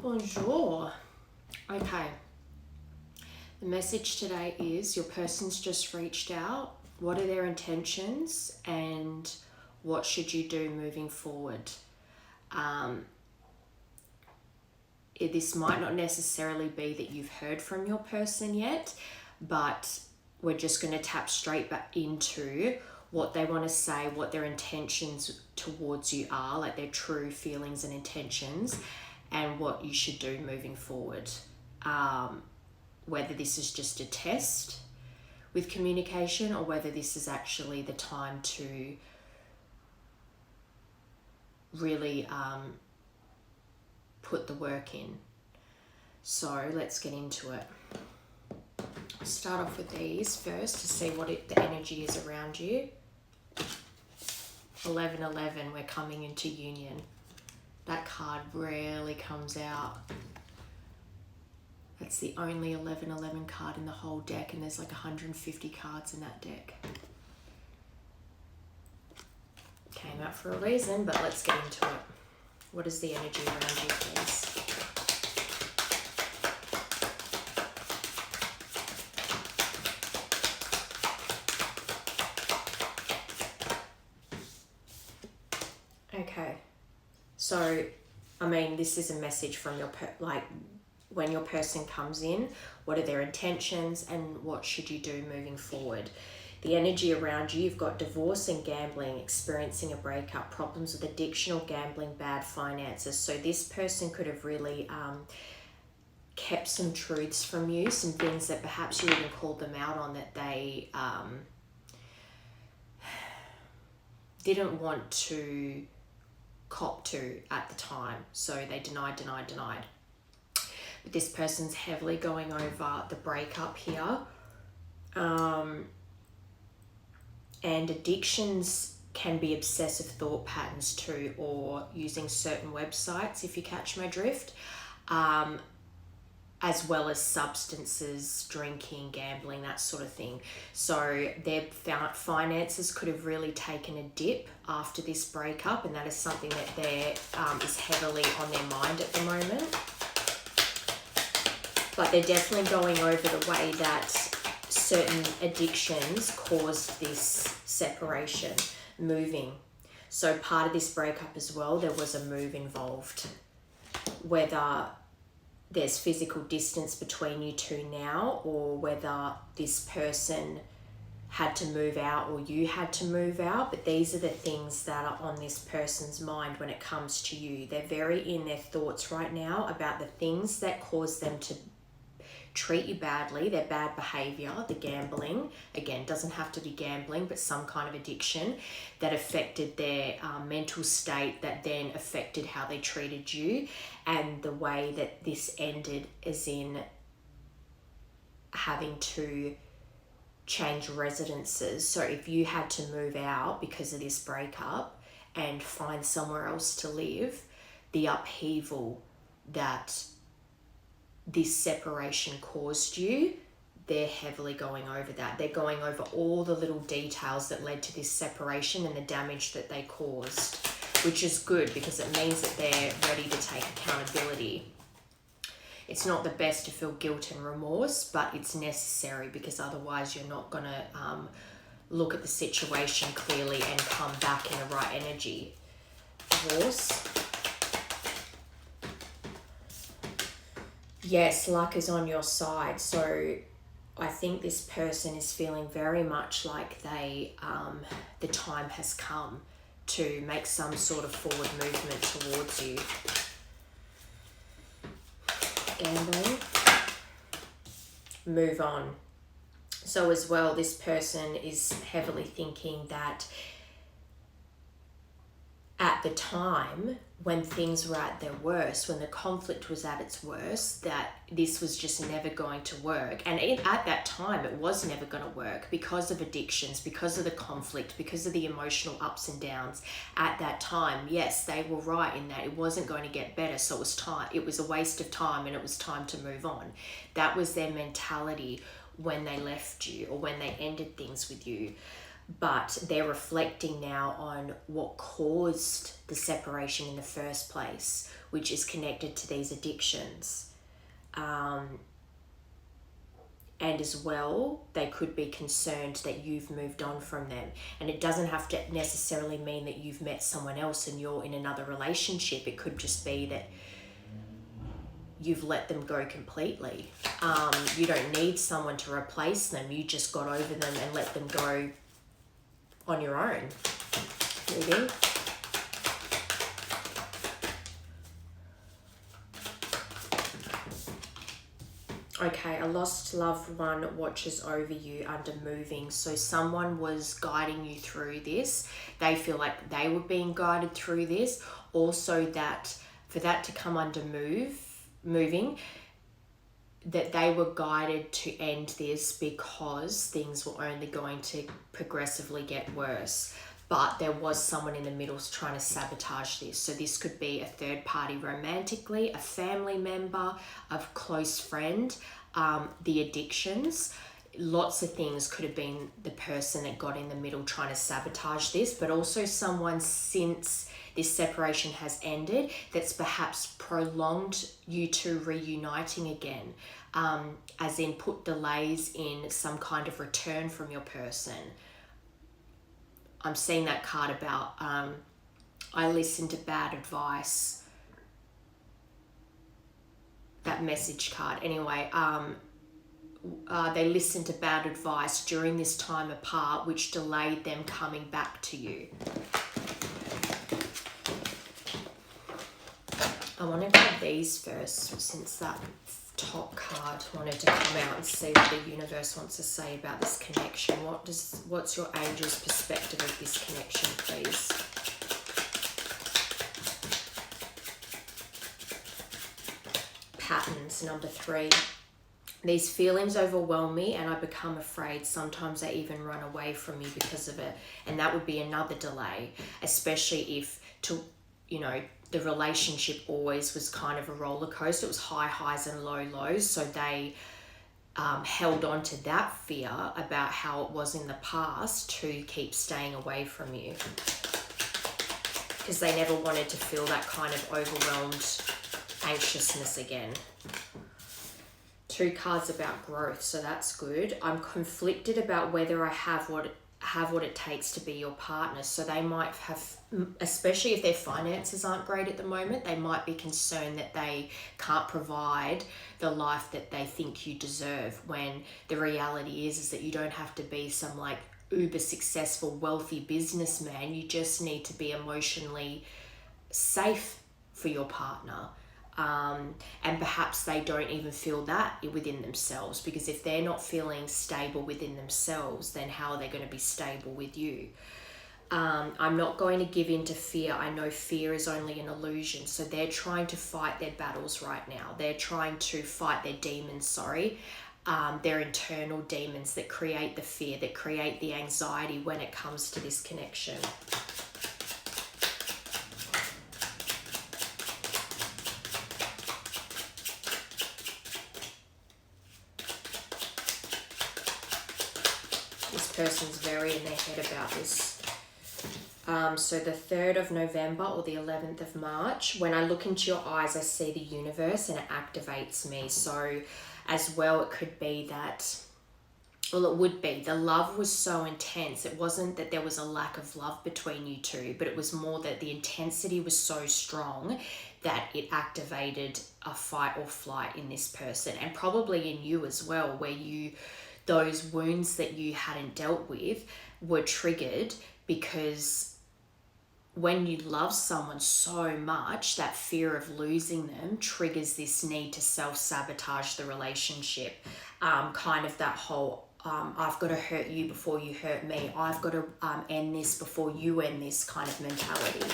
Bonjour. Okay. The message today is your person's just reached out. What are their intentions and what should you do moving forward? This might not necessarily be that you've heard from your person yet, but we're just going to tap straight back into what they want to say, what their intentions towards you are, like their true feelings and intentions, and what you should do moving forward. Whether this is just a test with communication or whether this is actually the time to really put the work in. So let's get into it. I'll start off with these first to see what the energy is around you. 1111, we're coming into union. That card rarely comes out. That's the only 1111 card in the whole deck, and there's like 150 cards in that deck. Came out for a reason, but let's get into it. What is the energy around you, please? Okay. So, I mean, this is a message from your, when your person comes in, what are their intentions and what should you do moving forward? The energy around you, you've got divorce and gambling, experiencing a breakup, problems with addiction or gambling, bad finances. So this person could have really kept some truths from you, some things that perhaps you even called them out on that they didn't want to cop to at the time. So they denied. But this person's heavily going over the breakup here. And addictions can be obsessive thought patterns too, or using certain websites, if you catch my drift, as well as substances, drinking, gambling, that sort of thing. So their finances could have really taken a dip after this breakup, and that is something that is heavily on their mind at the moment. But they're definitely going over the way that certain addictions caused this separation, moving. So part of this breakup as well, there was a move involved. Whether there's physical distance between you two now, or whether this person had to move out or you had to move out, but these are the things that are on this person's mind when it comes to you. They're very in their thoughts right now about the things that caused them to treat you badly, their bad behavior, the gambling. Again, doesn't have to be gambling, but some kind of addiction that affected their mental state, that then affected how they treated you, and the way that this ended is in having to change residences. So if you had to move out because of this breakup and find somewhere else to live, the upheaval that this separation caused you, they're heavily going over that. They're going over all the little details that led to this separation and the damage that they caused, which is good because it means that they're ready to take accountability. It's not the best to feel guilt and remorse, but it's necessary because otherwise you're not going to look at the situation clearly and come back in the right energy. Divorce. Yes, luck is on your side. So I think this person is feeling very much like the time has come to make some sort of forward movement towards you. Gambling. Move on. So as well, this person is heavily thinking that at the time when things were at their worst, when the conflict was at its worst, that this was just never going to work. And at that time, it was never going to work because of addictions, because of the conflict, because of the emotional ups and downs. At that time, yes, they were right in that it wasn't going to get better. So it was a waste of time and it was time to move on. That was their mentality when they left you or when they ended things with you. but they're reflecting now on what caused the separation in the first place, which is connected to these addictions. And as well, they could be concerned that you've moved on from them. And it doesn't have to necessarily mean that you've met someone else and you're in another relationship. It could just be that you've let them go completely. You don't need someone to replace them. You just got over them and let them go on your own. Maybe. Okay, a lost loved one watches over you under moving. So someone was guiding you through this. They feel like they were being guided through this. Also that for that to come under moving, that they were guided to end this because things were only going to progressively get worse. But there was someone in the middle trying to sabotage this. So this could be a third party romantically, a family member, a close friend, the addictions. Lots of things could have been the person that got in the middle trying to sabotage this, but also someone since this separation has ended that's perhaps prolonged you two reuniting again, as in put delays in some kind of return from your person. I'm seeing that card about I listened to bad advice. That message card. Anyway, they listened to bad advice during this time apart, which delayed them coming back to you. I want to grab these first, since that top card wanted to come out and see what the universe wants to say about this connection. What's your angel's perspective of this connection, please? Patterns, number 3. These feelings overwhelm me and I become afraid. Sometimes I even run away from you because of it. And that would be another delay, especially if the relationship always was kind of a roller coaster. It was high highs and low lows. So they held on to that fear about how it was in the past to keep staying away from you. Because they never wanted to feel that kind of overwhelmed anxiousness again. 2 cards about growth, so that's good. I'm conflicted about whether I have what it takes to be your partner. So they might have, especially if their finances aren't great at the moment, they might be concerned that they can't provide the life that they think you deserve, when the reality is that you don't have to be some like uber successful wealthy businessman. You just need to be emotionally safe for your partner. And perhaps they don't even feel that within themselves, because if they're not feeling stable within themselves, then how are they going to be stable with you? I'm not going to give in to fear. I know fear is only an illusion. So they're trying to fight their battles right now. They're trying to fight their demons, their internal demons that create the fear, that create the anxiety when it comes to this connection. Person's very in their head about this. So the 3rd of November or the 11th of March, when I look into your eyes, I see the universe and it activates me. So as well, it could be that, well, it would be, the love was so intense. It wasn't that there was a lack of love between you two, but it was more that the intensity was so strong that it activated a fight or flight in this person, and probably in you as well, where those wounds that you hadn't dealt with were triggered because when you love someone so much, that fear of losing them triggers this need to self-sabotage the relationship. Kind of that whole, I've got to hurt you before you hurt me. I've got to end this before you end this kind of mentality.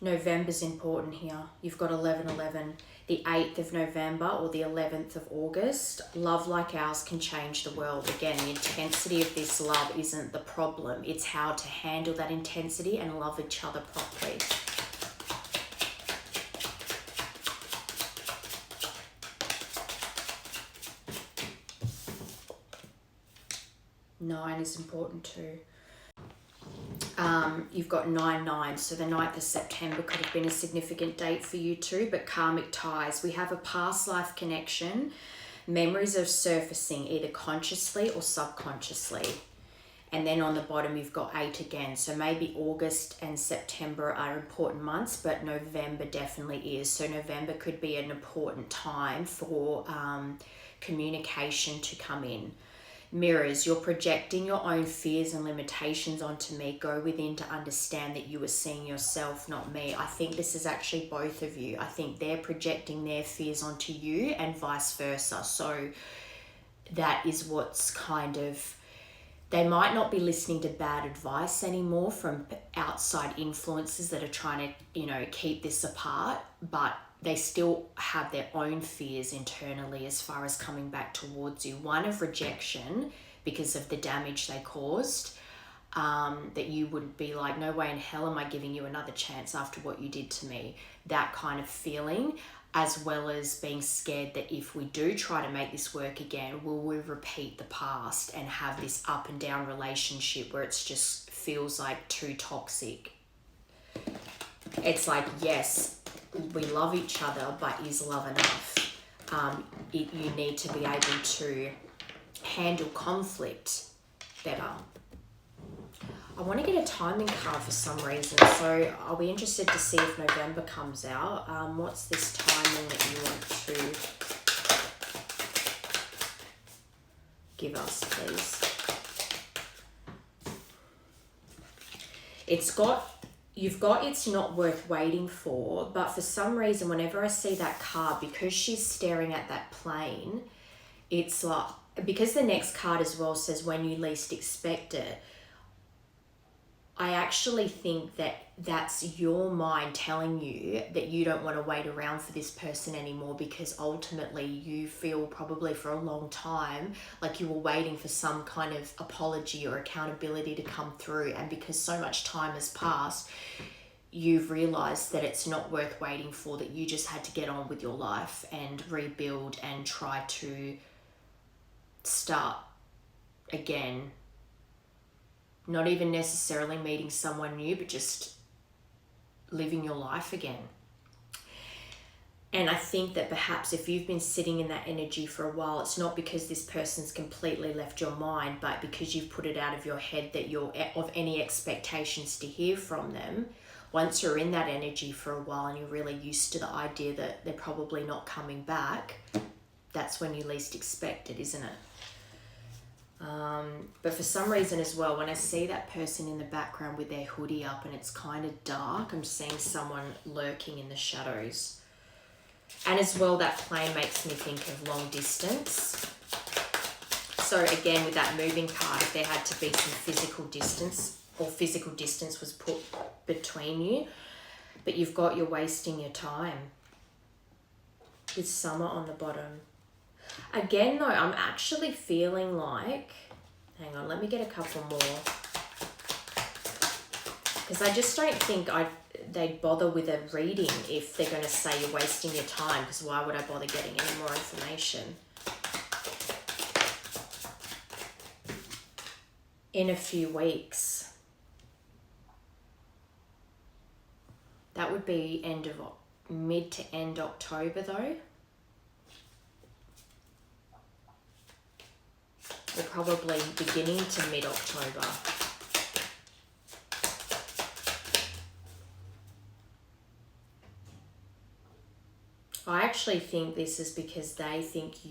November's important here. You've got 11/11, the 8th of November or the 11th of August. Love like ours can change the world. Again, the intensity of this love isn't the problem. It's how to handle that intensity and love each other properly. 9 is important too. You've got 9-9, so the 9th of September could have been a significant date for you too, but karmic ties. We have a past life connection, memories of surfacing either consciously or subconsciously. And then on the bottom, you've got 8 again. So maybe August and September are important months, but November definitely is. So November could be an important time for communication to come in. Mirrors, you're projecting your own fears and limitations onto me. Go within to understand that you are seeing yourself, not me. I think this is actually both of you. I think they're projecting their fears onto you and vice versa. So that is what's kind of, they might not be listening to bad advice anymore from outside influences that are trying to, keep this apart, but they still have their own fears internally as far as coming back towards you. One of rejection because of the damage they caused, that you would be like, no way in hell am I giving you another chance after what you did to me. That kind of feeling, as well as being scared that if we do try to make this work again, will we repeat the past and have this up and down relationship where it's just feels like too toxic. It's like, yes, we love each other, but is love enough? You need to be able to handle conflict better. I want to get a timing card for some reason, so I'll be interested to see if November comes out. What's this timing that you want to give us, please? You've got it's not worth waiting for, but for some reason, whenever I see that card, because she's staring at that plane, it's like, because the next card as well says when you least expect it, I actually think that that's your mind telling you that you don't want to wait around for this person anymore, because ultimately you feel probably for a long time like you were waiting for some kind of apology or accountability to come through. And because so much time has passed, you've realized that it's not worth waiting for, that you just had to get on with your life and rebuild and try to start again. Not even necessarily meeting someone new, but just living your life again. And I think that perhaps if you've been sitting in that energy for a while, it's not because this person's completely left your mind, but because you've put it out of your head that you're of any expectations to hear from them. Once you're in that energy for a while and you're really used to the idea that they're probably not coming back, that's when you least expect it, isn't it? But for some reason as well, when I see that person in the background with their hoodie up and it's kind of dark, I'm seeing someone lurking in the shadows. And as well, that plane makes me think of long distance. So again, with that moving card, if there had to be some physical distance, or physical distance was put between you, but you're wasting your time. With summer on the bottom. Again, though, I'm actually feeling like, hang on, let me get a couple more. Because I just don't think they'd bother with a reading if they're going to say you're wasting your time, because why would I bother getting any more information? In a few weeks. That would be mid to end October, though. Or probably beginning to mid-October. I actually think this is because they think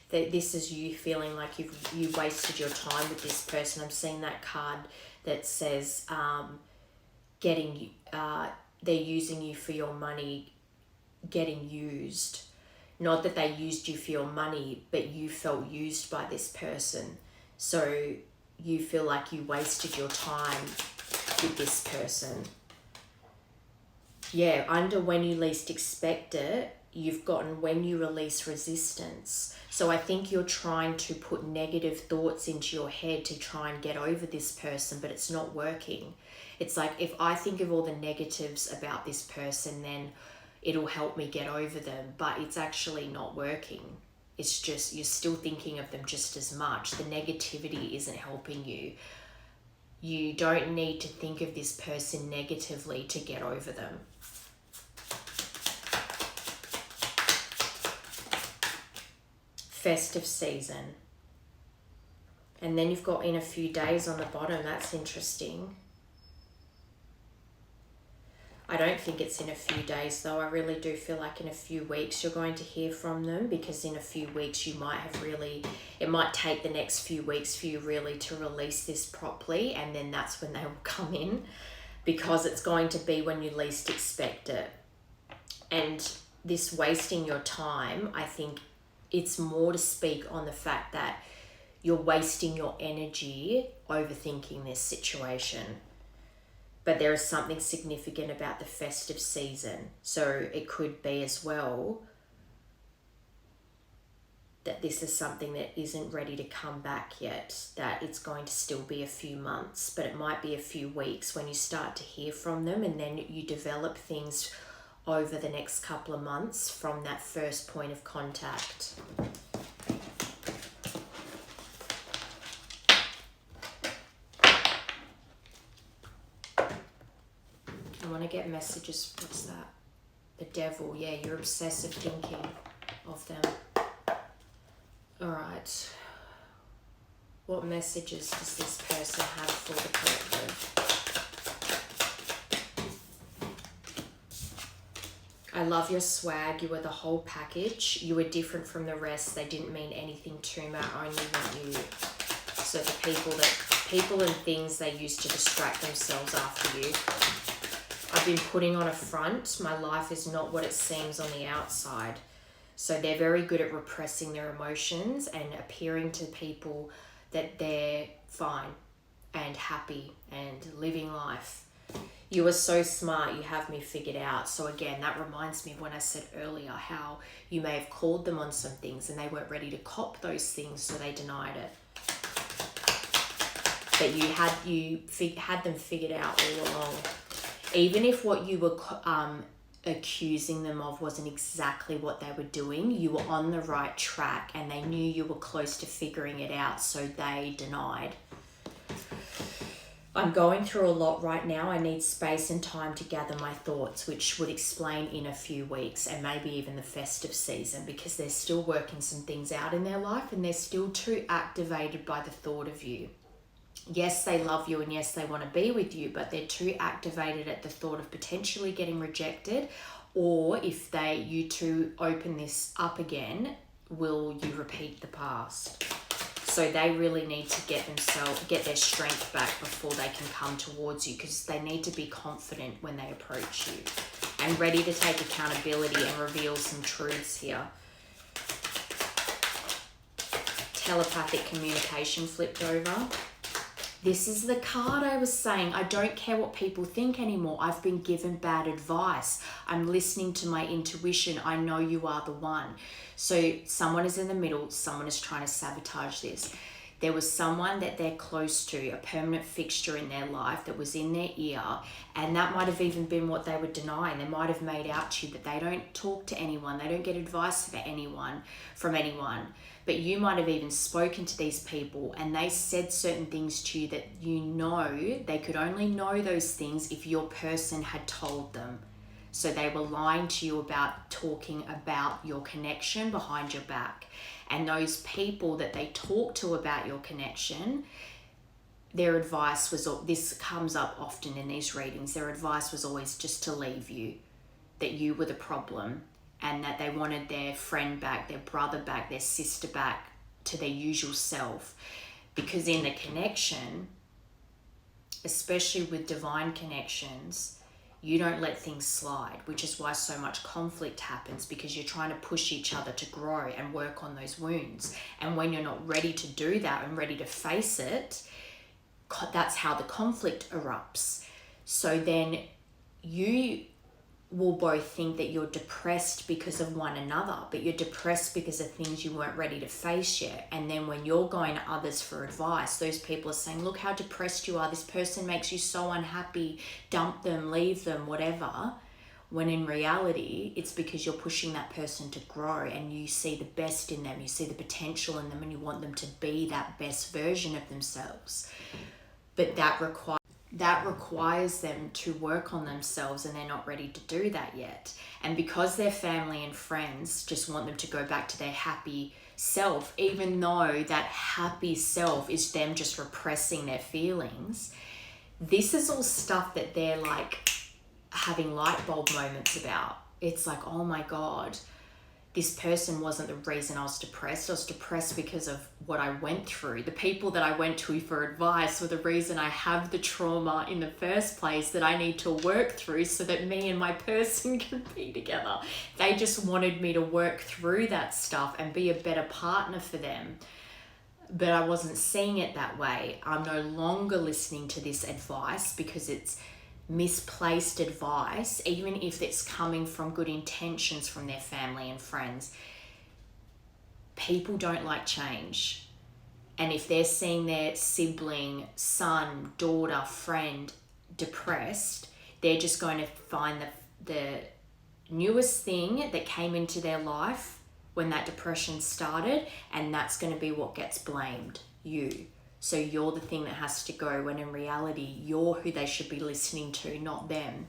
that this is you feeling like you wasted your time with this person. I'm seeing that card that says they're using you for your money, getting used. Not that they used you for your money, but you felt used by this person. So you feel like you wasted your time with this person. Yeah, under when you least expect it, you've gotten when you release resistance. So I think you're trying to put negative thoughts into your head to try and get over this person, but it's not working. It's like, if I think of all the negatives about this person, then it'll help me get over them, but it's actually not working. It's just you're still thinking of them just as much. The negativity isn't helping you. You don't need to think of this person negatively to get over them. Festive season. And then you've got in a few days on the bottom. That's interesting. I don't think it's in a few days though. I really do feel like in a few weeks you're going to hear from them, because in a few weeks you might have really, it might take the next few weeks for you really to release this properly, and then that's when they will come in, because it's going to be when you least expect it. And this wasting your time, I think it's more to speak on the fact that you're wasting your energy overthinking this situation. But there is something significant about the festive season. So it could be as well that this is something that isn't ready to come back yet, that it's going to still be a few months, but it might be a few weeks when you start to hear from them, and then you develop things over the next couple of months from that first point of contact. I want to get messages. What's that? The devil. Yeah, your obsessive thinking of them. All right. What messages does this person have for the collective? I love your swag. You were the whole package. You were different from the rest. They didn't mean anything to me. I only want you. So the people and things they used to distract themselves after you. I've been putting on a front. My life is not what it seems on the outside. So they're very good at repressing their emotions and appearing to people that they're fine and happy and living life. You are so smart. You have me figured out. So again, that reminds me of when I said earlier how you may have called them on some things and they weren't ready to cop those things, so they denied it. But you had them figured out all along. Even if what you were accusing them of wasn't exactly what they were doing, you were on the right track and they knew you were close to figuring it out, so they denied. I'm going through a lot right now. I need space and time to gather my thoughts, which would explain in a few weeks and maybe even the festive season, because they're still working some things out in their life and they're still too activated by the thought of you. Yes, they love you and yes, they want to be with you, but they're too activated at the thought of potentially getting rejected, or if you two open this up again, will you repeat the past? So they really need to get their strength back before they can come towards you, because they need to be confident when they approach you and ready to take accountability and reveal some truths here. Telepathic communication flipped over. This is the card I was saying. I don't care what people think anymore. I've been given bad advice. I'm listening to my intuition. I know you are the one. So someone is in the middle. Someone is trying to sabotage this. There was someone that they're close to, a permanent fixture in their life that was in their ear, and that might have even been what they were denying. They might have made out to you that they don't talk to anyone. They don't get advice from anyone. But you might have even spoken to these people and they said certain things to you that you know they could only know those things if your person had told them. So they were lying to you about talking about your connection behind your back. And those people that they talked to about your connection, their advice was, this comes up often in these readings, their advice was always just to leave you, that you were the problem, and that they wanted their friend back, their brother back, their sister back to their usual self. Because in the connection, especially with divine connections, you don't let things slide, which is why so much conflict happens, because you're trying to push each other to grow and work on those wounds. And when you're not ready to do that and ready to face it, that's how the conflict erupts. So then you will both think that you're depressed because of one another, but you're depressed because of things you weren't ready to face yet. And then when you're going to others for advice, those people are saying, look how depressed you are. This person makes you so unhappy. Dump them, leave them, whatever. when in reality, it's because you're pushing that person to grow and you see the best in them, you see the potential in them, and you want them to be that best version of themselves. But that requires them to work on themselves, and they're not ready to do that yet. And because their family and friends just want them to go back to their happy self, even though that happy self is them just repressing their feelings, this is all stuff that they're like having light bulb moments about. It's like, oh my God, this person wasn't the reason I was depressed. I was depressed because of what I went through. The people that I went to for advice were the reason I have the trauma in the first place that I need to work through so that me and my person can be together. They just wanted me to work through that stuff and be a better partner for them. But I wasn't seeing it that way. I'm no longer listening to this advice because it's misplaced advice, even if it's coming from good intentions from their family and friends. People don't like change. And if they're seeing their sibling, son, daughter, friend depressed, they're just going to find the newest thing that came into their life when that depression started, and that's going to be what gets blamed, you. So you're the thing that has to go, when in reality, you're who they should be listening to, not them.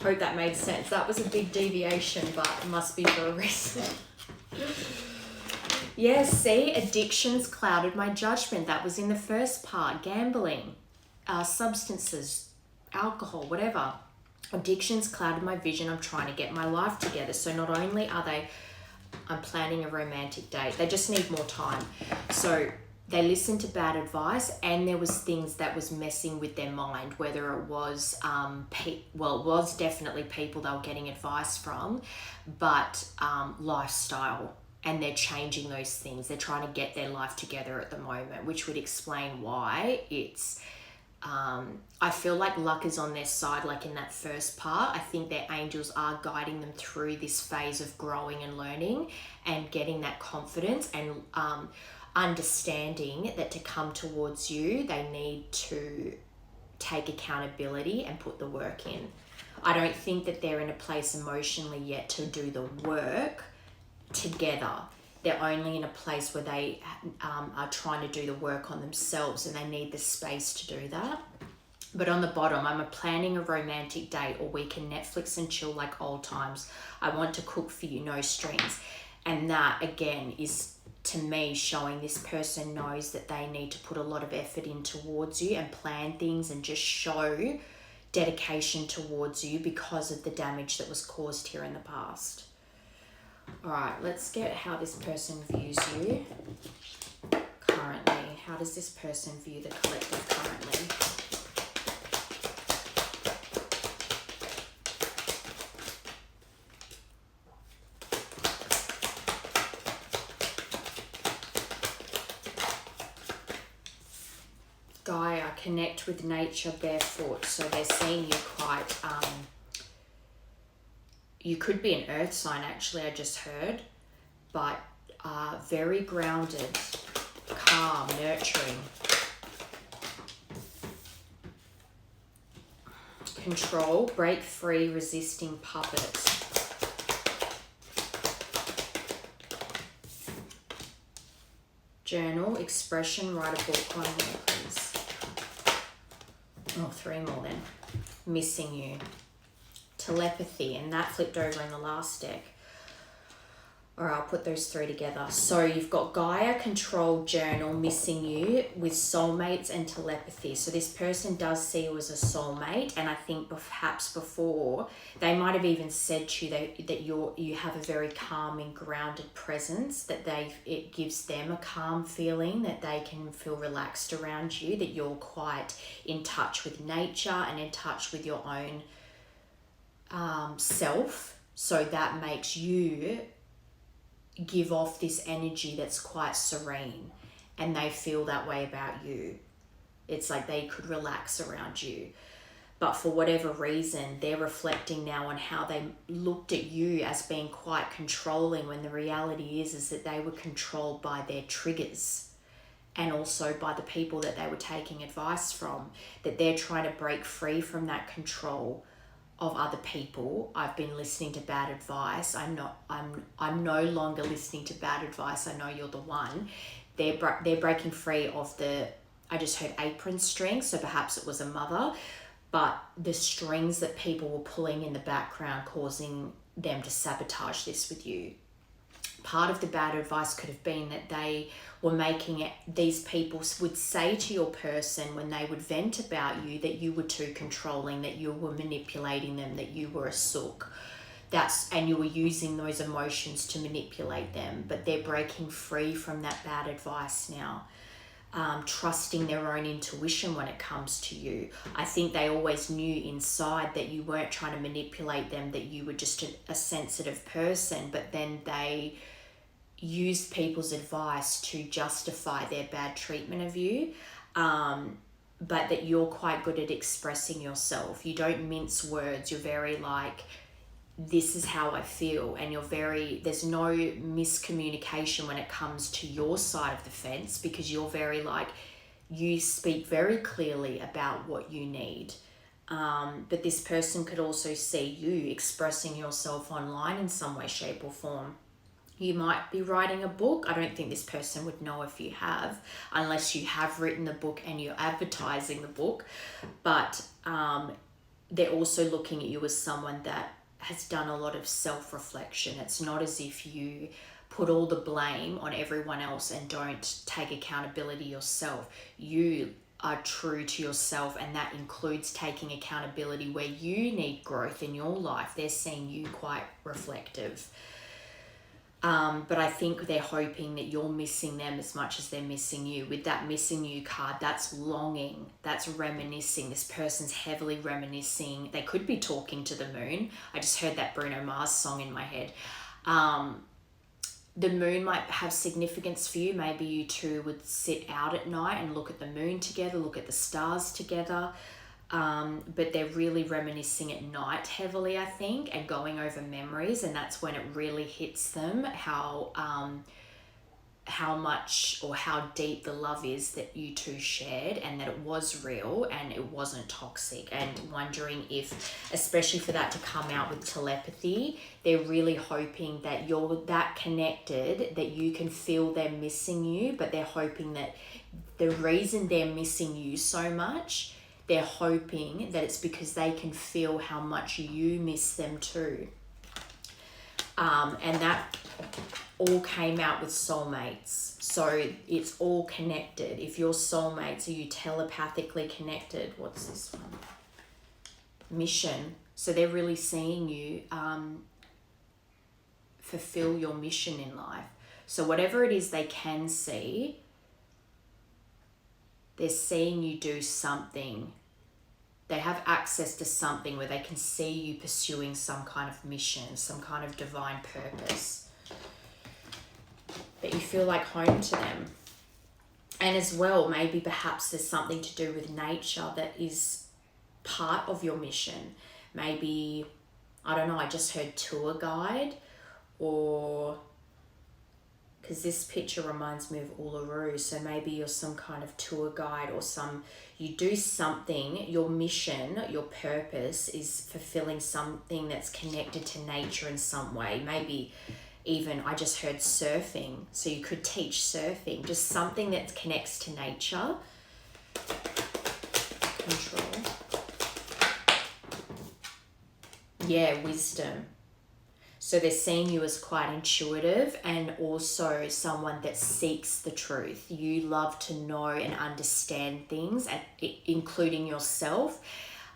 Hope that made sense. That was a big deviation, but it must be for a reason. Yes, see, addictions clouded my judgment. That was in the first part. Gambling, substances, alcohol, whatever. Addictions clouded my vision. I'm trying to get my life together. So not only are I'm planning a romantic date, they just need more time. So they listened to bad advice, and there was things that was messing with their mind, whether it was, it was definitely people they were getting advice from, but lifestyle, and they're changing those things. They're trying to get their life together at the moment, which would explain why it's, I feel like luck is on their side, like in that first part. I think their angels are guiding them through this phase of growing and learning and getting that confidence and, understanding that to come towards you, they need to take accountability and put the work in. I don't think that they're in a place emotionally yet to do the work together. They're only in a place where they are trying to do the work on themselves, and they need the space to do that. But on the bottom, I'm planning a romantic date, or we can Netflix and chill like old times. I want to cook for you, no strings. And that, again, is, to me, showing this person knows that they need to put a lot of effort in towards you and plan things and just show dedication towards you because of the damage that was caused here in the past. All right, let's get how this person views you currently. How does this person view the collective currently? Gaia, connect with nature barefoot. So they're seeing you quite, you could be an earth sign actually, I just heard, but very grounded, calm, nurturing. Control, break free, resisting puppet. Journal, expression, write a book on here, please. Oh, 3 more then. Missing you. Telepathy, and that flipped over in the last deck. All right, I'll put those 3 together. So you've got Gaia, control, journal, missing you, with soulmates and telepathy. So this person does see you as a soulmate, and I think perhaps before they might have even said to you that you have a very calming, grounded presence, that it gives them a calm feeling, that they can feel relaxed around you, that you're quite in touch with nature and in touch with your own self. So that makes you give off this energy that's quite serene, and they feel that way about you. It's like they could relax around you. But for whatever reason, they're reflecting now on how they looked at you as being quite controlling, when the reality is that they were controlled by their triggers, and also by the people that they were taking advice from, that they're trying to break free from that control of other people. I've been listening to bad advice. I'm no longer listening to bad advice. I know you're the one. They're breaking free of the, I just heard apron string, so perhaps it was a mother, but the strings that people were pulling in the background causing them to sabotage this with you. Part of the bad advice could have been that they were making it, these people would say to your person when they would vent about you that you were too controlling, that you were manipulating them, that you were a sook. And you were using those emotions to manipulate them, but they're breaking free from that bad advice now. Trusting their own intuition when it comes to you. I think they always knew inside that you weren't trying to manipulate them, that you were just a sensitive person, but then they used people's advice to justify their bad treatment of you. But that you're quite good at expressing yourself. You don't mince words. You're very like, this is how I feel, and there's no miscommunication when it comes to your side of the fence, because you're very like, you speak very clearly about what you need. But this person could also see you expressing yourself online in some way, shape or form. You might be writing a book. I don't think this person would know if you have, unless you have written the book and you're advertising the book. But they're also looking at you as someone that has done a lot of self-reflection. It's not as if you put all the blame on everyone else and don't take accountability yourself. You are true to yourself, and that includes taking accountability where you need growth in your life. They're seeing you quite reflective. But I think they're hoping that you're missing them as much as they're missing you. With that missing you card, that's longing, that's reminiscing. This person's heavily reminiscing. They could be talking to the moon. I just heard that Bruno Mars song in my head. The moon might have significance for you. Maybe you two would sit out at night and look at the moon together, look at the stars together. But they're really reminiscing at night heavily, I think, and going over memories, and that's when it really hits them how much or how deep the love is that you two shared, and that it was real and it wasn't toxic. And wondering if, especially for that to come out with telepathy, they're really hoping that you're that connected that you can feel them missing you, but they're hoping that the reason they're missing you so much, they're hoping that it's because they can feel how much you miss them too. And that all came out with soulmates. So it's all connected. If you're soulmates, are you telepathically connected? What's this one? Mission. So they're really seeing you fulfill your mission in life. So whatever it is they can see, they're seeing you do something. They have access to something where they can see you pursuing some kind of mission, some kind of divine purpose. But you feel like home to them. And as well, maybe perhaps there's something to do with nature that is part of your mission. Maybe, I don't know, I just heard tour guide, or because this picture reminds me of Uluru, so maybe you're some kind of tour guide, or you do something, your mission, your purpose is fulfilling something that's connected to nature in some way. Maybe even, I just heard surfing, so you could teach surfing, just something that connects to nature. Control. Yeah, wisdom. So they're seeing you as quite intuitive, and also someone that seeks the truth. You love to know and understand things, including yourself.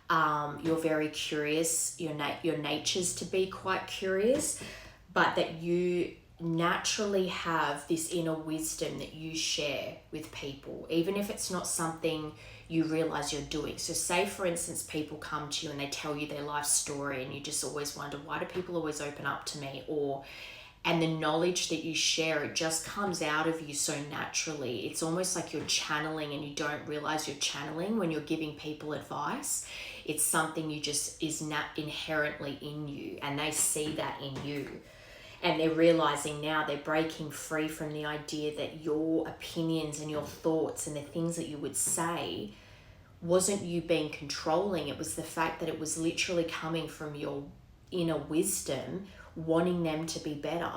You're very curious. Your nature's to be quite curious, but that you naturally have this inner wisdom that you share with people, even if it's not something you realize you're doing. So say, for instance, people come to you and they tell you their life story, and you just always wonder, why do people always open up to me? And the knowledge that you share, it just comes out of you so naturally. It's almost like you're channeling, and you don't realize you're channeling when you're giving people advice. It's something you just is not inherently in you, and they see that in you. And they're realizing now, they're breaking free from the idea that your opinions and your thoughts and the things that you would say wasn't you being controlling. It was the fact that it was literally coming from your inner wisdom, wanting them to be better.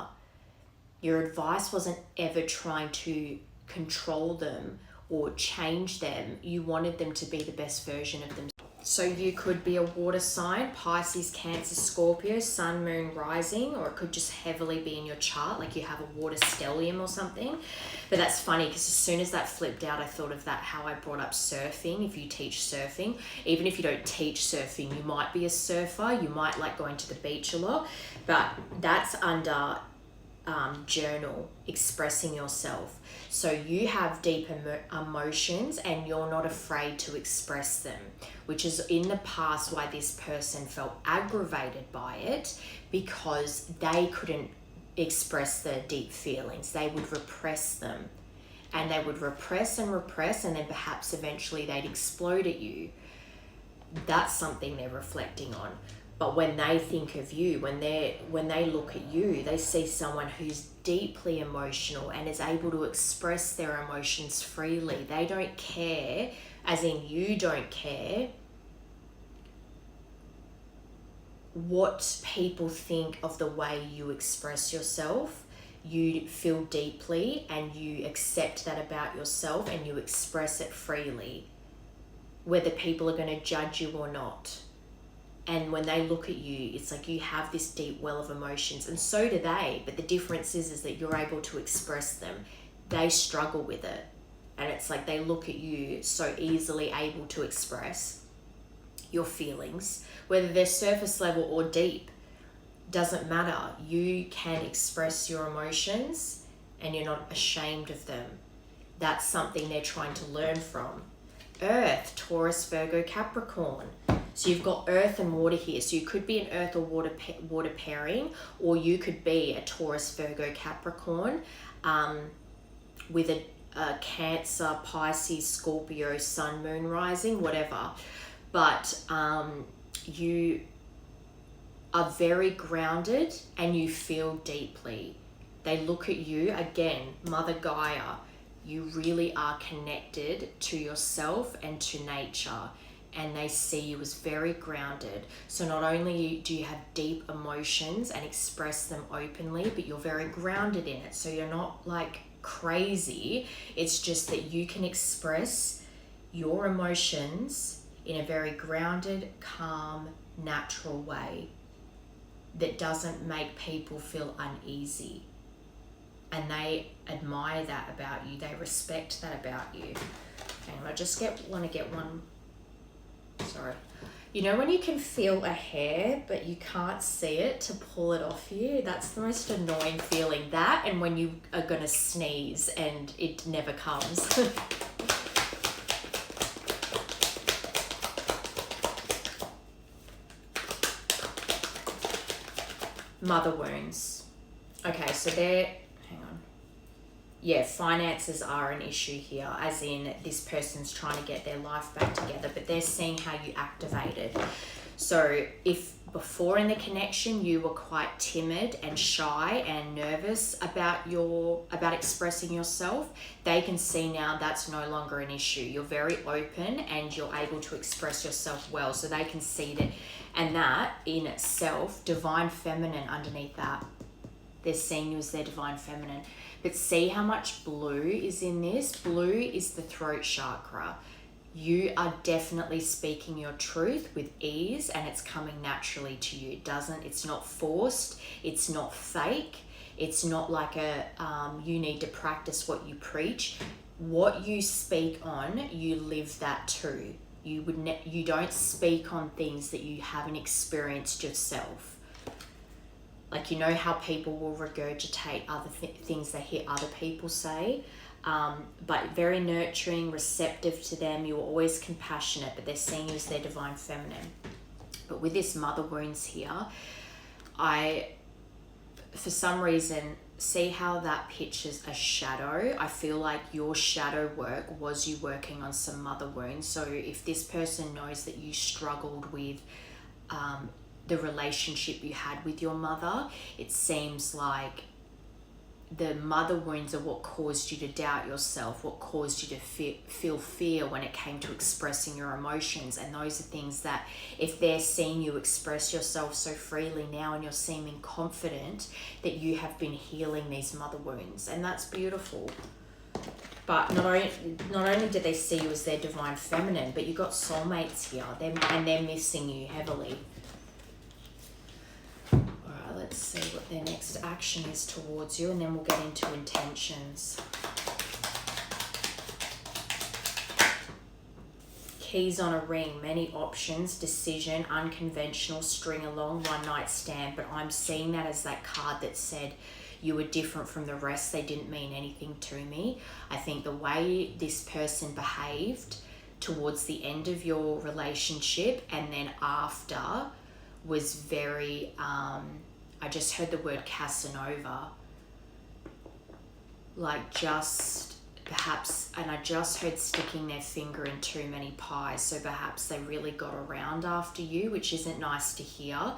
Your advice wasn't ever trying to control them or change them. You wanted them to be the best version of themselves. So you could be a water sign, Pisces, Cancer, Scorpio, Sun, Moon, Rising, or it could just heavily be in your chart, like you have a water stellium or something. But that's funny because as soon as that flipped out, I thought of that, how I brought up surfing. If you teach surfing, even if you don't teach surfing, you might be a surfer, you might like going to the beach a lot, but that's under journal, expressing yourself. So you have deep emotions and you're not afraid to express them, which is in the past why this person felt aggravated by it, because they couldn't express their deep feelings. They would repress them, and they would repress and repress, and then perhaps eventually they'd explode at you. That's something they're reflecting on. But when they think of you, when they look at you, they see someone who's deeply emotional and is able to express their emotions freely. They don't care, as in you don't care, what people think of the way you express yourself. You feel deeply and you accept that about yourself and you express it freely, whether people are going to judge you or not. And when they look at you, it's like you have this deep well of emotions, and so do they. But the difference is that you're able to express them. They struggle with it. And it's like they look at you so easily able to express your feelings, whether they're surface level or deep, doesn't matter. You can express your emotions and you're not ashamed of them. That's something they're trying to learn from. Earth, Taurus, Virgo, Capricorn. So you've got earth and water here. So you could be an earth or water pairing, or you could be a Taurus, Virgo, Capricorn with a Cancer, Pisces, Scorpio, Sun, Moon, Rising, whatever. But you are very grounded and you feel deeply. They look at you, again, Mother Gaia. You really are connected to yourself and to nature, and they see you as very grounded. So not only do you have deep emotions and express them openly, but you're very grounded in it. So you're not like crazy. It's just that you can express your emotions in a very grounded, calm, natural way that doesn't make people feel uneasy. And they admire that about you. They respect that about you. Hang on, I want to get one. Sorry. You know when you can feel a hair, but you can't see it to pull it off you? That's the most annoying feeling. That, and when you are going to sneeze and it never comes. Mother wounds. Okay, so hang on. Yeah, finances are an issue here, as in this person's trying to get their life back together, but they're seeing how you activated. So if before in the connection you were quite timid and shy and nervous about expressing yourself, they can see now that's no longer an issue. You're very open and you're able to express yourself well, so they can see that. And that in itself, divine feminine underneath that. They're seeing you as their divine feminine. But see how much blue is in this? Blue is the throat chakra. You are definitely speaking your truth with ease and it's coming naturally to you. It's not forced. It's not fake. It's not like you need to practice what you preach. What you speak on, you live that too. You don't speak on things that you haven't experienced yourself. Like, you know how people will regurgitate other things they hear other people say, but very nurturing, receptive to them. You're always compassionate, but they're seeing you as their divine feminine. But with this mother wounds here, for some reason, see how that pictures a shadow. I feel like your shadow work was you working on some mother wounds. So if this person knows that you struggled with the relationship you had with your mother, it seems like the mother wounds are what caused you to doubt yourself, what caused you to feel fear when it came to expressing your emotions. And those are things that, if they're seeing you express yourself so freely now and you're seeming confident, that you have been healing these mother wounds. And that's beautiful. But not only did they see you as their divine feminine, but you got soulmates here, and they're missing you heavily. Alright, let's see what their next action is towards you, and then we'll get into intentions. Keys on a ring, many options, decision, unconventional, string along, one night stand. But I'm seeing that as that card that said, you were different from the rest, they didn't mean anything to me. I think the way this person behaved towards the end of your relationship and then after was very, I just heard the word Casanova. Like just perhaps, and I just heard sticking their finger in too many pies. So perhaps they really got around after you, which isn't nice to hear,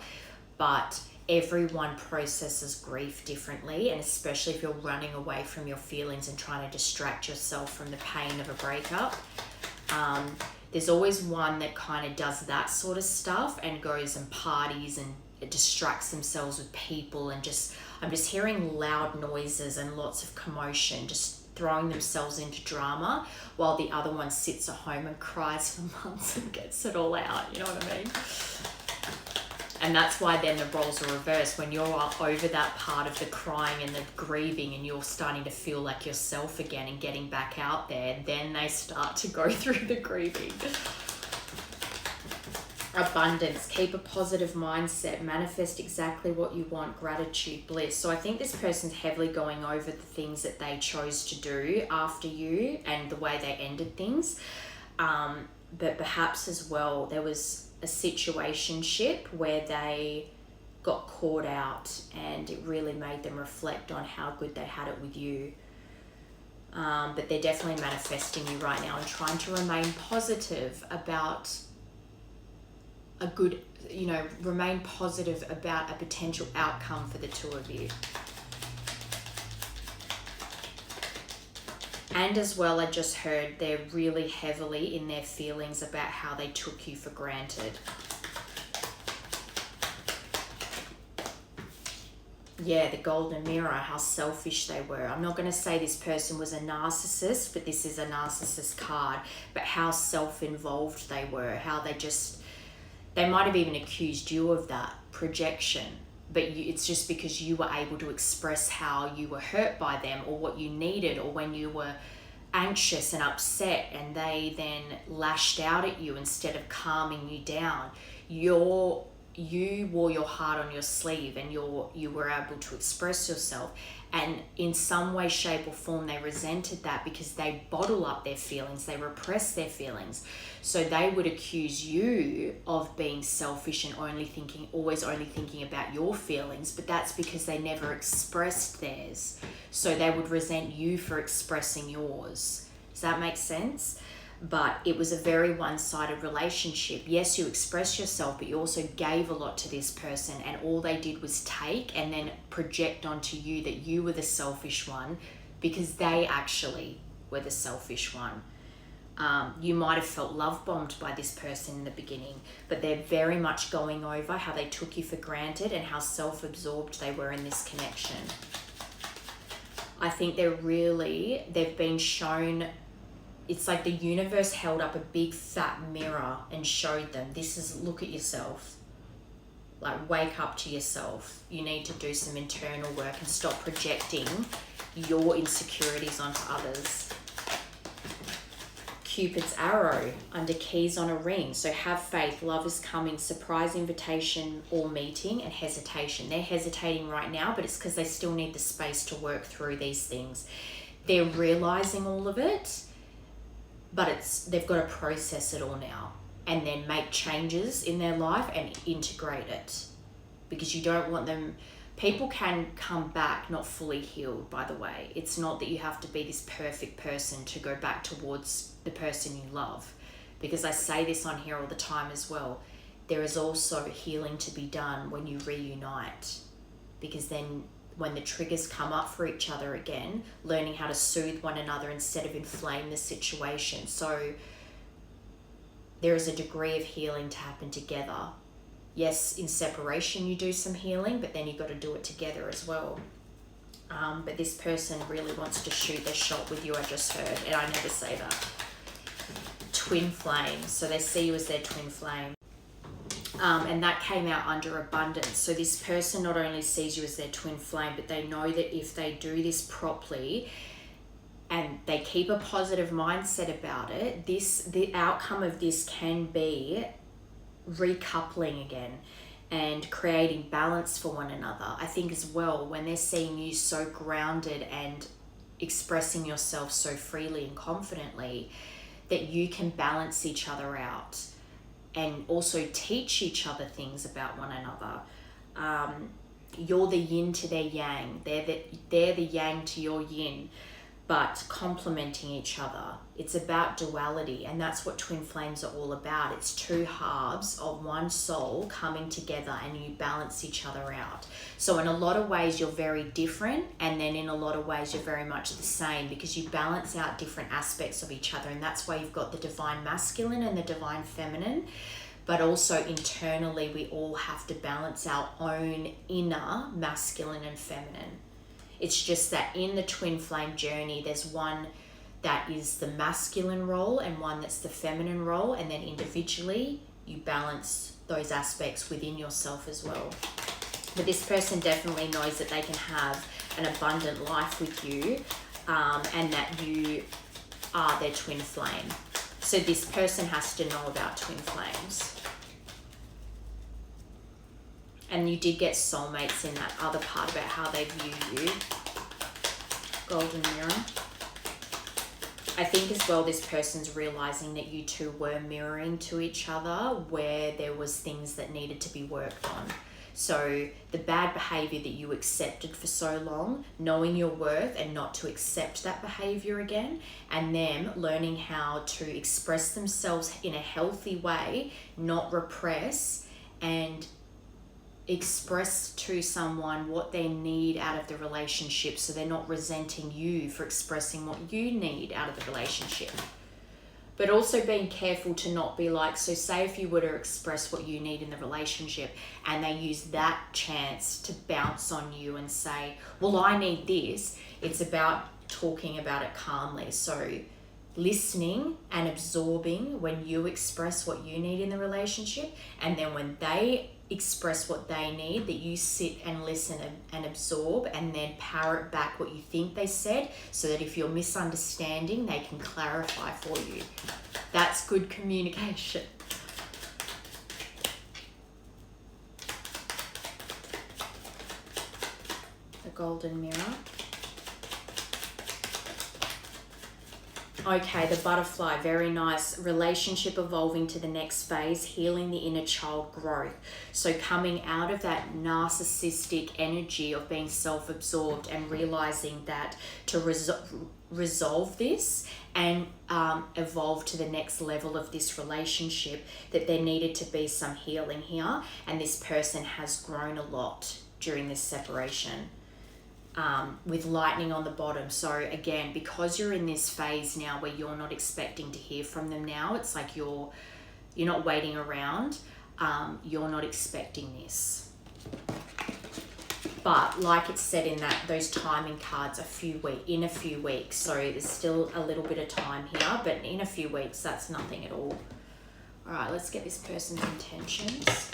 but everyone processes grief differently, and especially if you're running away from your feelings and trying to distract yourself from the pain of a breakup. There's always one that kind of does that sort of stuff and goes and parties and it distracts themselves with people, and I'm just hearing loud noises and lots of commotion, just throwing themselves into drama, while the other one sits at home and cries for months and gets it all out, you know what I mean? And that's why then the roles are reversed. When you're over that part of the crying and the grieving and you're starting to feel like yourself again and getting back out there, then they start to go through the grieving. Abundance, keep a positive mindset, manifest exactly what you want, gratitude, bliss. So I think this person's heavily going over the things that they chose to do after you and the way they ended things. But perhaps as well, there was a situationship where they got caught out and it really made them reflect on how good they had it with you. But they're definitely manifesting you right now and trying to remain positive about a good, remain positive about a potential outcome for the two of you. And as well, I just heard they're really heavily in their feelings about how they took you for granted. Yeah, the golden mirror, how selfish they were. I'm not going to say this person was a narcissist, but this is a narcissist card. But how self-involved they were, how they might have even accused you of that projection. But it's just because you were able to express how you were hurt by them or what you needed, or when you were anxious and upset and they then lashed out at you instead of calming you down. You wore your heart on your sleeve and you were able to express yourself. And in some way, shape or form, they resented that because they bottle up their feelings, they repress their feelings. So they would accuse you of being selfish and always only thinking about your feelings, but that's because they never expressed theirs. So they would resent you for expressing yours. Does that make sense? But it was a very one-sided relationship. Yes, you expressed yourself, but you also gave a lot to this person, and all they did was take and then project onto you that you were the selfish one because they actually were the selfish one. You might have felt love bombed by this person in the beginning, but they're very much going over how they took you for granted and how self-absorbed they were in this connection. I think they've been shown. It's like the universe held up a big fat mirror and showed them, look at yourself. Like, wake up to yourself. You need to do some internal work and stop projecting your insecurities onto others. Cupid's arrow under keys on a ring. So have faith, love is coming, surprise invitation or meeting, and hesitation. They're hesitating right now, but it's because they still need the space to work through these things. They're realizing all of it, but they've got to process it all now and then make changes in their life and integrate it, because you don't want them. People can come back not fully healed, by the way. It's not that you have to be this perfect person to go back towards the person you love, because I say this on here all the time as well. There is also healing to be done when you reunite, because then when the triggers come up for each other again, learning how to soothe one another instead of inflame the situation. So there is a degree of healing to happen together. Yes, in separation you do some healing, but then you've got to do it together as well. But this person really wants to shoot their shot with you, I just heard, and I never say that. Twin flame, so they see you as their twin flame. And that came out under abundance. So this person not only sees you as their twin flame, but they know that if they do this properly and they keep a positive mindset about it, the outcome of this can be recoupling again and creating balance for one another. I think as well, when they're seeing you so grounded and expressing yourself so freely and confidently, that you can balance each other out and also teach each other things about one another. You're the yin to their yang. They're the yang to your yin, but complementing each other. It's about duality, and that's what twin flames are all about. It's two halves of one soul coming together, and you balance each other out. So in a lot of ways you're very different, and then in a lot of ways you're very much the same, because you balance out different aspects of each other. And that's why you've got the divine masculine and the divine feminine. But also internally we all have to balance our own inner masculine and feminine. It's just that in the twin flame journey, there's one that is the masculine role and one that's the feminine role, and then individually you balance those aspects within yourself as well. But this person definitely knows that they can have an abundant life with you, and that you are their twin flame. So this person has to know about twin flames. And you did get soulmates in that other part about how they view you. Golden mirror. I think as well this person's realizing that you two were mirroring to each other, where there was things that needed to be worked on. So the bad behavior that you accepted for so long, knowing your worth and not to accept that behavior again, and them learning how to express themselves in a healthy way, not repress, and express to someone what they need out of the relationship, so they're not resenting you for expressing what you need out of the relationship. But also being careful to not be like, so say if you were to express what you need in the relationship and they use that chance to bounce on you and say, well, I need this. It's about talking about it calmly. So listening and absorbing when you express what you need in the relationship, and then when they express what they need, that you sit and listen and absorb, and then parrot back what you think they said, so that if you're misunderstanding, they can clarify for you. That's good communication. The golden mirror. Okay, the butterfly, very nice. Relationship evolving to the next phase, healing the inner child growth. So coming out of that narcissistic energy of being self-absorbed and realizing that to resolve this and evolve to the next level of this relationship, that there needed to be some healing here. And this person has grown a lot during this separation. With lightning on the bottom. So again, because you're in this phase now where you're not expecting to hear from them now, it's like you're not waiting around, you're not expecting this. But like it said in those timing cards, in a few weeks, so there's still a little bit of time here, but in a few weeks, that's nothing at all. All right, let's get this person's intentions.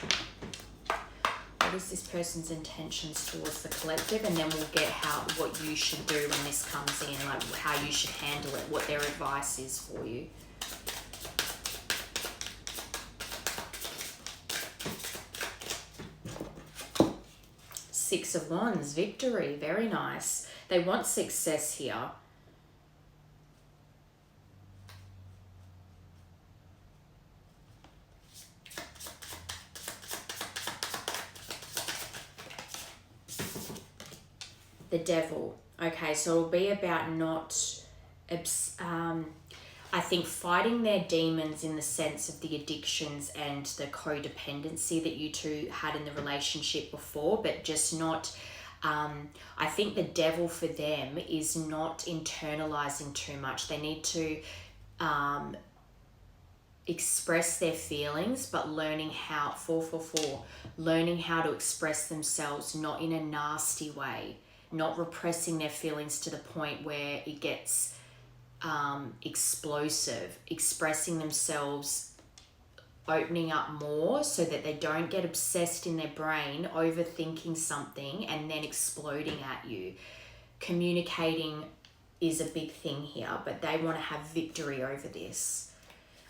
What is this person's intentions towards the collective, and then we'll get what you should do when this comes in, like how you should handle it, what their advice is for you. Six of Wands, victory, very nice. They want success here. The Devil. Okay, so it'll be about I think fighting their demons in the sense of the addictions and the codependency that you two had in the relationship before, but just not I think the devil for them is not internalizing too much. They need to express their feelings, but learning how, 444, learning how to express themselves, not in a nasty way, not repressing their feelings to the point where it gets explosive, expressing themselves, opening up more so that they don't get obsessed in their brain, overthinking something and then exploding at you. Communicating is a big thing here, but they want to have victory over this.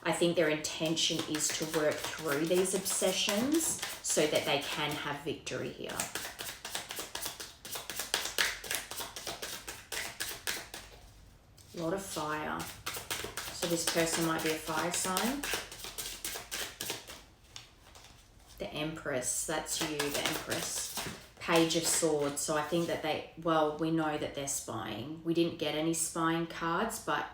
I think their intention is to work through these obsessions so that they can have victory here. A lot of fire. So this person might be a fire sign. The Empress, that's you, the Empress. Page of Swords. So I think that we know that they're spying. We didn't get any spying cards, but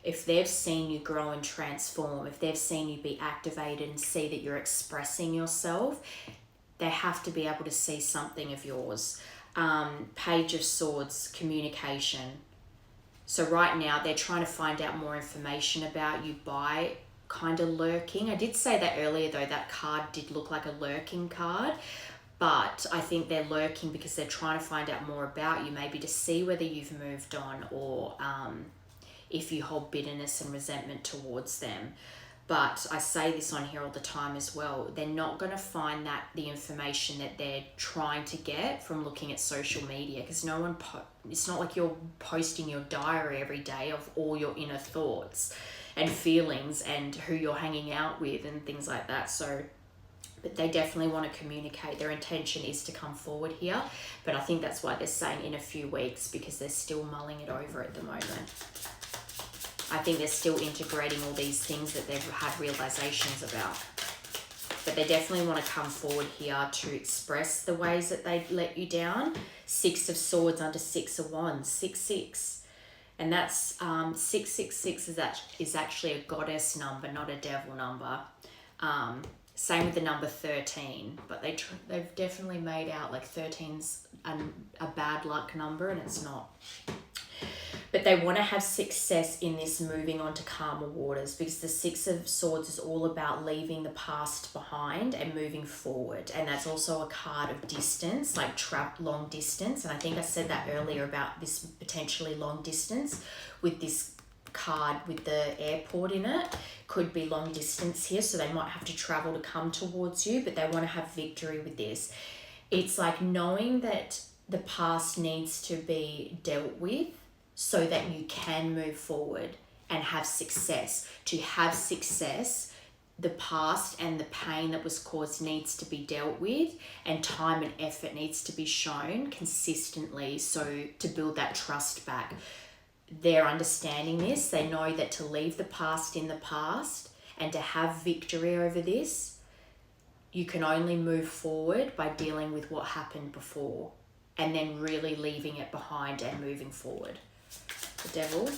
if they've seen you grow and transform, if they've seen you be activated and see that you're expressing yourself, they have to be able to see something of yours. Page of Swords, communication. So right now they're trying to find out more information about you by kind of lurking. I did say that earlier though, that card did look like a lurking card, but I think they're lurking because they're trying to find out more about you, maybe to see whether you've moved on or if you hold bitterness and resentment towards them. But I say this on here all the time as well. They're not going to find that the information that they're trying to get from looking at social media, because no one, it's not like you're posting your diary every day of all your inner thoughts and feelings and who you're hanging out with and things like that. So, but they definitely want to communicate. Their intention is to come forward here. But I think that's why they're saying in a few weeks, because they're still mulling it over at the moment. I think they're still integrating all these things that they've had realizations about. But they definitely want to come forward here to express the ways that they let you down. 6 of Swords under 6 of Wands, 6-6. And that's 666 is actually a goddess number, not a devil number. Same with the number 13, but they've definitely made out like 13's a bad luck number, and it's not. But they want to have success in this moving on to calmer waters, because the 6 of Swords is all about leaving the past behind and moving forward. And that's also a card of distance, like long distance. And I think I said that earlier about this potentially long distance with this card with the airport in it. Could be long distance here, so they might have to travel to come towards you, but they want to have victory with this. It's like knowing that the past needs to be dealt with so that you can move forward and have success. To have success, the past and the pain that was caused needs to be dealt with, and time and effort needs to be shown consistently so to build that trust back. They're understanding this. They know that to leave the past in the past and to have victory over this, you can only move forward by dealing with what happened before and then really leaving it behind and moving forward. The Devil.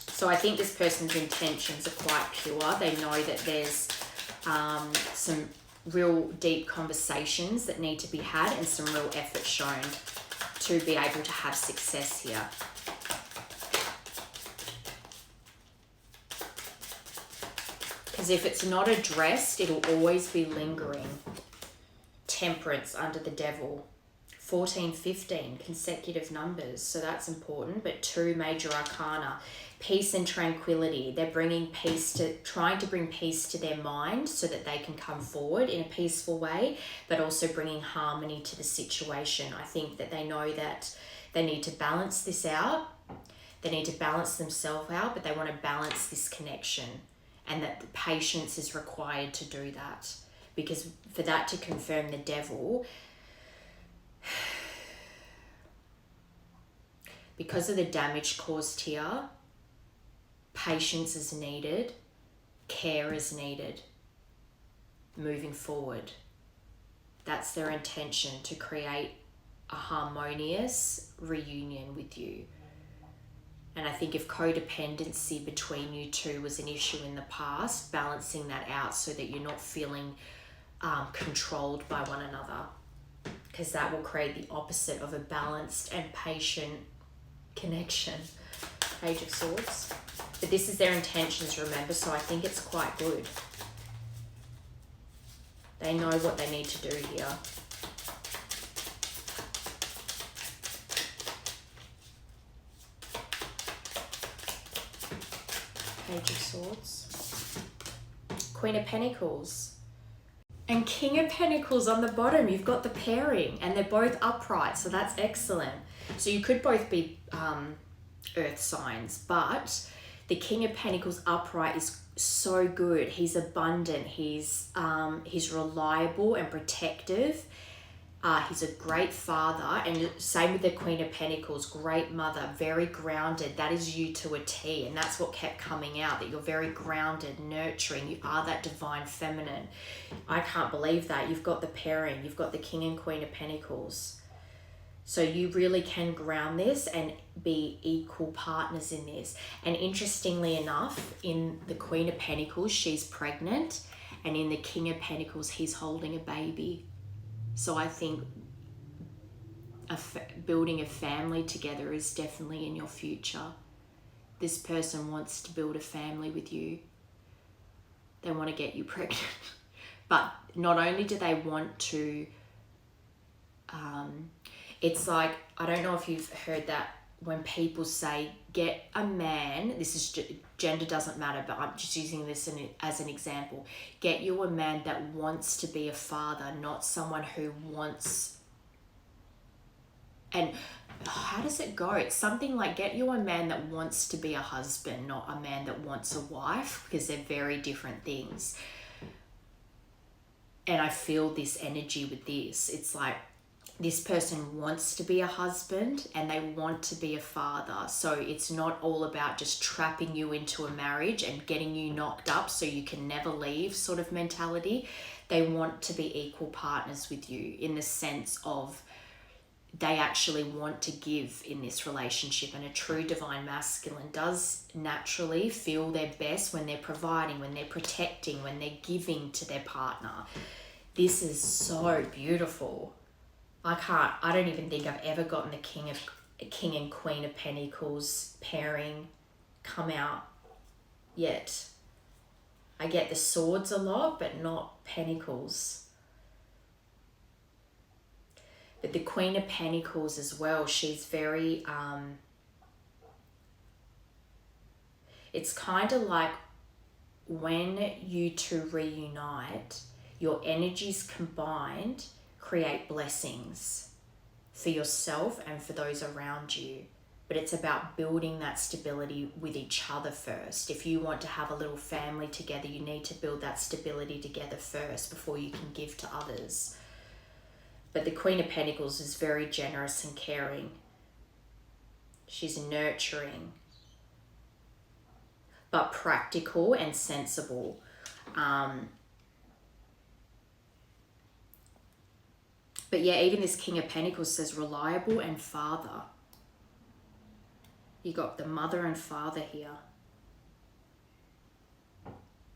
So I think this person's intentions are quite pure. They know that there's some real deep conversations that need to be had and some real effort shown to be able to have success here. Because if it's not addressed, it'll always be lingering. Temperance under the Devil. 14, 15 consecutive numbers, so that's important. But 2 major arcana, peace and tranquility. They're bringing peace trying to bring peace to their mind so that they can come forward in a peaceful way, but also bringing harmony to the situation. I think that they know that they need to balance this out. They need to balance themselves out, but they want to balance this connection, and that the patience is required to do that. Because for that to confirm the Devil, because of the damage caused here, patience is needed, care is needed moving forward. That's their intention, to create a harmonious reunion with you. And I think if codependency between you two was an issue in the past, balancing that out so that you're not feeling controlled by one another. because that will create the opposite of a balanced and patient connection. Page of Swords. But this is their intentions, remember, so I think it's quite good. They know what they need to do here. Page of Swords. Queen of Pentacles. And King of Pentacles on the bottom. You've got the pairing and they're both upright, so that's excellent. So you could both be earth signs, but the King of Pentacles upright is so good. He's abundant, he's reliable and protective. He's a great father, and same with the Queen of Pentacles, great mother, very grounded. That is you to a T, and that's what kept coming out, that you're very grounded, nurturing. You are that divine feminine. I can't believe that. You've got the pairing. You've got the King and Queen of Pentacles. So you really can ground this and be equal partners in this. And interestingly enough, in the Queen of Pentacles, she's pregnant, and in the King of Pentacles, he's holding a baby. So I think building a family together is definitely in your future. This person wants to build a family with you. They want to get you pregnant. But not only do they want to, it's like, I don't know if you've heard that when people say, get a man, this is gender doesn't matter, but I'm just using this as an example. Get you a man that wants to be a father, not someone who wants. And how does it go? It's something like, get you a man that wants to be a husband, not a man that wants a wife, because they're very different things. And I feel this energy with this. It's like, this person wants to be a husband and they want to be a father. So it's not all about just trapping you into a marriage and getting you knocked up so you can never leave sort of mentality. They want to be equal partners with you in the sense of they actually want to give in this relationship. And a true divine masculine does naturally feel their best when they're providing, when they're protecting, when they're giving to their partner. This is so beautiful. I don't even think I've ever gotten the King and Queen of Pentacles pairing come out yet. I get the swords a lot, but not pentacles. But the Queen of Pentacles as well, she's very, it's kind of like when you two reunite, your energies combined create blessings for yourself and for those around you. But it's about building that stability with each other first. If you want to have a little family together, you need to build that stability together first before you can give to others. But the Queen of Pentacles is very generous and caring. She's nurturing, but practical and sensible. But yeah, even this King of Pentacles says reliable and father. You got the mother and father here.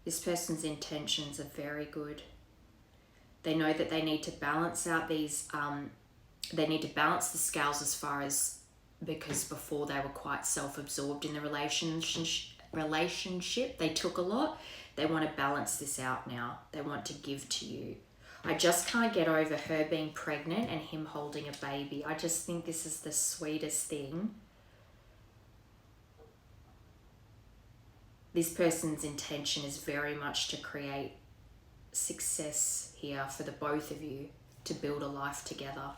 This person's intentions are very good. They know that they need to balance out these, they need to balance the scales as far as, because before they were quite self-absorbed in the relationship. They took a lot. They want to balance this out now. They want to give to you. I just can't get over her being pregnant and him holding a baby. I just think this is the sweetest thing. This person's intention is very much to create success here for the both of you, to build a life together.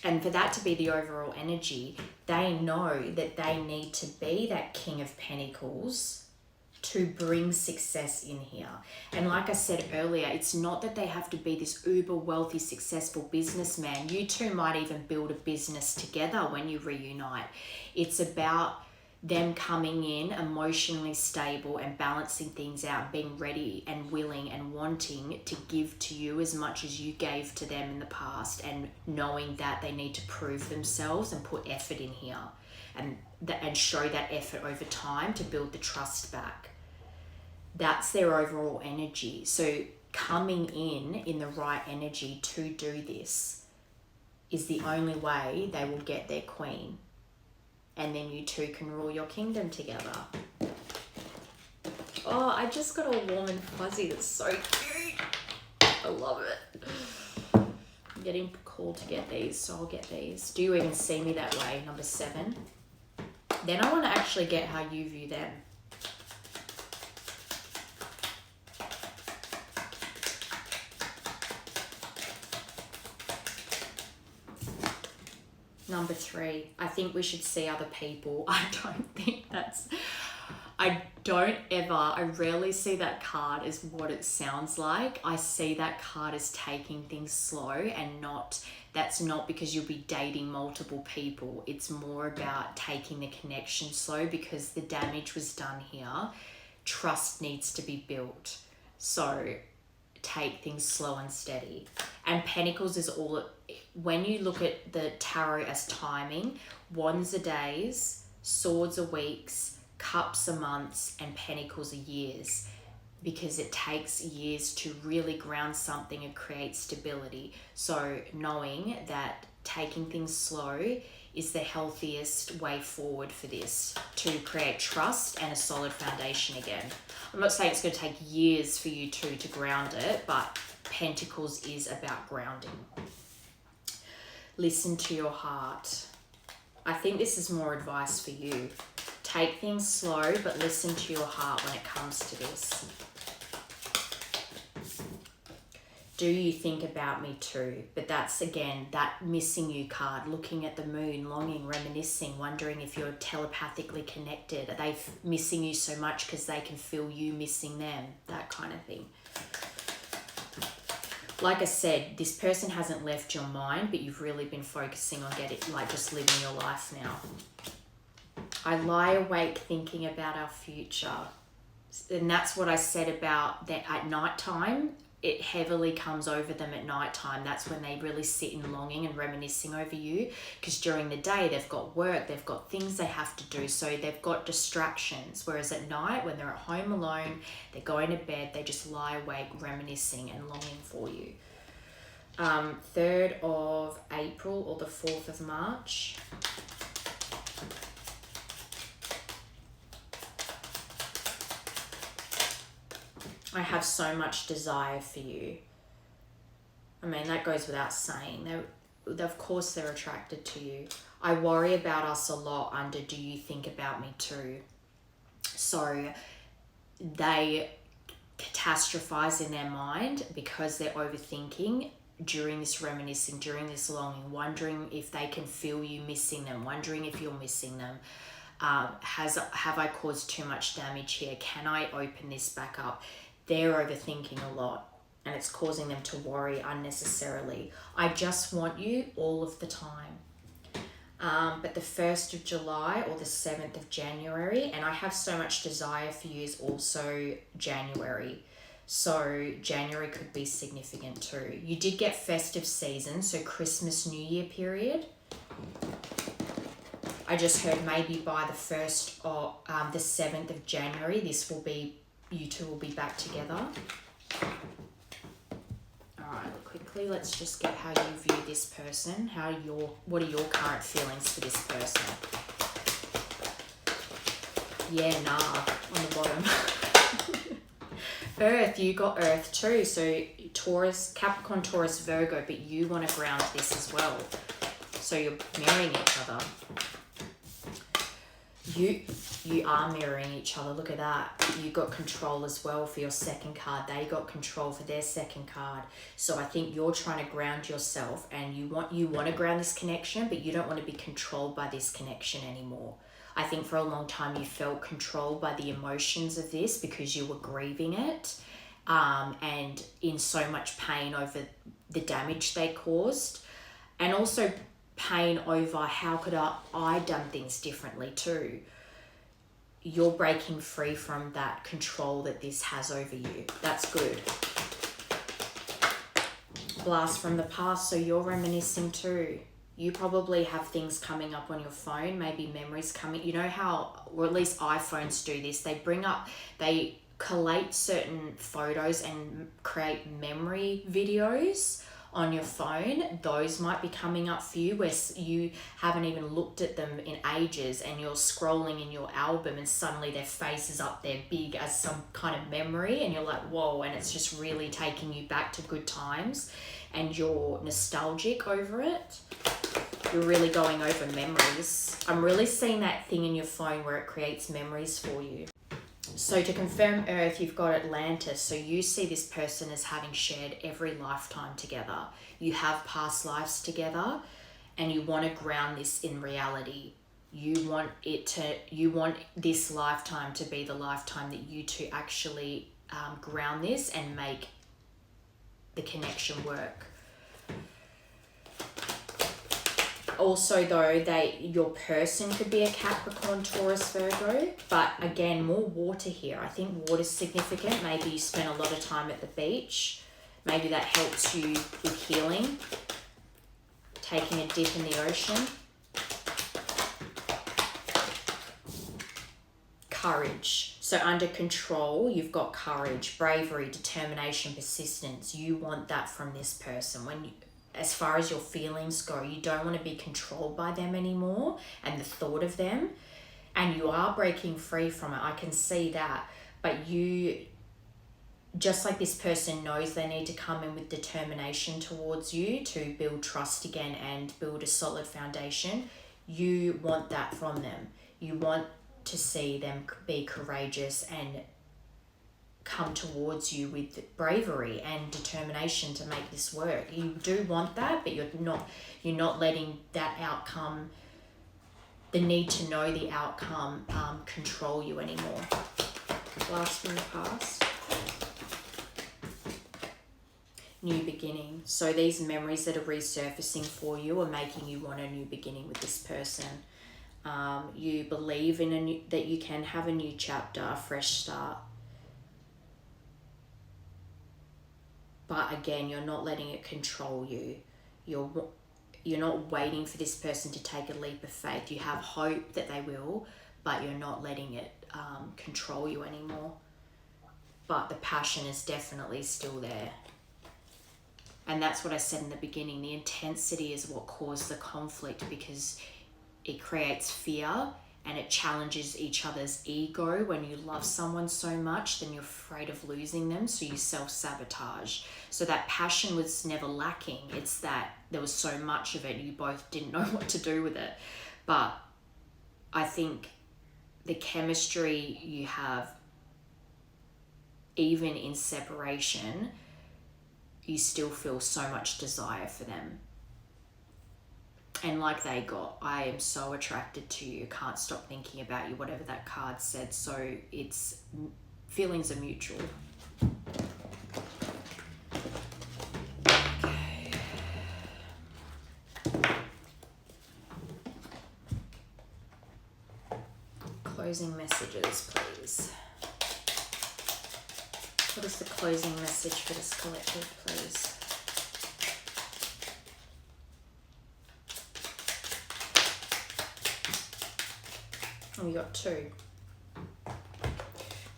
And for that to be the overall energy, they know that they need to be that King of Pentacles to bring success in here. And like I said earlier, it's not that they have to be this uber wealthy, successful businessman. You two might even build a business together when you reunite. It's about them coming in emotionally stable and balancing things out, being ready and willing and wanting to give to you as much as you gave to them in the past, and knowing that they need to prove themselves and put effort in here and show that effort over time to build the trust back. That's their overall energy. So coming in the right energy to do this is the only way they will get their queen. And then you two can rule your kingdom together. Oh, I just got all warm and fuzzy. That's so cute. I love it. I'm getting called to get these, so I'll get these. Do you even see me that way? Number 7. Then I want to actually get how you view them. Number 3, I think we should see other people. I rarely see that card as what it sounds like. I see that card as taking things slow, and that's not because you'll be dating multiple people. It's more about taking the connection slow, because the damage was done here. Trust needs to be built. So take things slow and steady. And Pentacles is when you look at the tarot as timing, Wands are days, Swords are weeks, Cups are months, and Pentacles are years, because it takes years to really ground something and create stability. So knowing that taking things slow is the healthiest way forward for this, to create trust and a solid foundation again. I'm not saying it's going to take years for you two to ground it, but Pentacles is about grounding. Listen to your heart. I think this is more advice for you. Take things slow, but listen to your heart when it comes to this. Do you think about me too? But that's, again, that missing you card, looking at the moon, longing, reminiscing, wondering if you're telepathically connected. Are they missing you so much because they can feel you missing them? That kind of thing. Like I said, this person hasn't left your mind, but you've really been focusing on just living your life now. I lie awake thinking about our future. And that's what I said about that at night time. It heavily comes over them at night time. That's when they really sit in longing and reminiscing over you, because during the day they've got work, they've got things they have to do, so they've got distractions. Whereas at night, when they're at home alone, they're going to bed, they just lie awake reminiscing and longing for you. 3rd of April or the 4th of March. I have so much desire for you. I mean, that goes without saying. Of course they're attracted to you. I worry about us a lot under do you think about me too? So they catastrophize in their mind because they're overthinking during this reminiscing, during this longing, wondering if they can feel you missing them, wondering if you're missing them. Have I caused too much damage here? Can I open this back up? They're overthinking a lot, and it's causing them to worry unnecessarily. I just want you all of the time. But the 1st of July or the 7th of January, and I have so much desire for you, is also January. So January could be significant too. You did get festive season, so Christmas, New Year period. I just heard maybe by the 1st or the 7th of January, you two will be back together. Alright, quickly, let's just get how you view this person. What are your current feelings for this person? Yeah, nah, on the bottom. Earth, you got Earth too. So Taurus, Capricorn, Taurus, Virgo, but you want to ground this as well. So you're mirroring each other. You are mirroring each other. Look at that. You got control as well for your second card. They got control for their second card. So I think you're trying to ground yourself, and you want to ground this connection, but you don't want to be controlled by this connection anymore. I think for a long time you felt controlled by the emotions of this because you were grieving it, and in so much pain over the damage they caused, and also pain over how could I done things differently too. You're breaking free from that control that this has over you. That's good. Blast from the past, so you're reminiscing too. You probably have things coming up on your phone, maybe memories coming. You know how, or at least iPhones do this, they collate certain photos and create memory videos on your phone. Those might be coming up for you where you haven't even looked at them in ages, and you're scrolling in your album and suddenly their face is up there big as some kind of memory, and you're like, whoa, and it's just really taking you back to good times and you're nostalgic over it. You're really going over memories. I'm really seeing that thing in your phone where it creates memories for you. So to confirm Earth, you've got Atlantis. So you see this person as having shared every lifetime together. You have past lives together, and you want to ground this in reality. You want this lifetime to be the lifetime that you two actually ground this and make the connection work. Also though, your person could be a Capricorn, Taurus, Virgo, but again, more water here. I think water's significant. Maybe you spend a lot of time at the beach. Maybe that helps you with healing. Taking a dip in the ocean. Courage. So under control, you've got courage, bravery, determination, persistence. You want that from this person. As far as your feelings go, you don't want to be controlled by them anymore and the thought of them, and you are breaking free from it. I can see that, but you, just like this person knows they need to come in with determination towards you to build trust again and build a solid foundation, you want that from them. You want to see them be courageous and come towards you with bravery and determination to make this work. You do want that, but you're not letting that outcome, the need to know the outcome, control you anymore. Last from the past. New beginning. So these memories that are resurfacing for you are making you want a new beginning with this person. You believe in that you can have a new chapter, a fresh start. But again, you're not letting it control you. You're not waiting for this person to take a leap of faith. You have hope that they will, but you're not letting it control you anymore. But the passion is definitely still there. And that's what I said in the beginning. The intensity is what caused the conflict, because it creates fear and it challenges each other's ego. When you love someone so much, then you're afraid of losing them, so you self-sabotage. So that passion was never lacking. It's that there was so much of it, you both didn't know what to do with it. But I think the chemistry you have, even in separation, you still feel so much desire for them. And like they got, I am so attracted to you, can't stop thinking about you, whatever that card said. So it's, feelings are mutual. Okay. Closing messages, please. What is the closing message for this collective, please? We got two.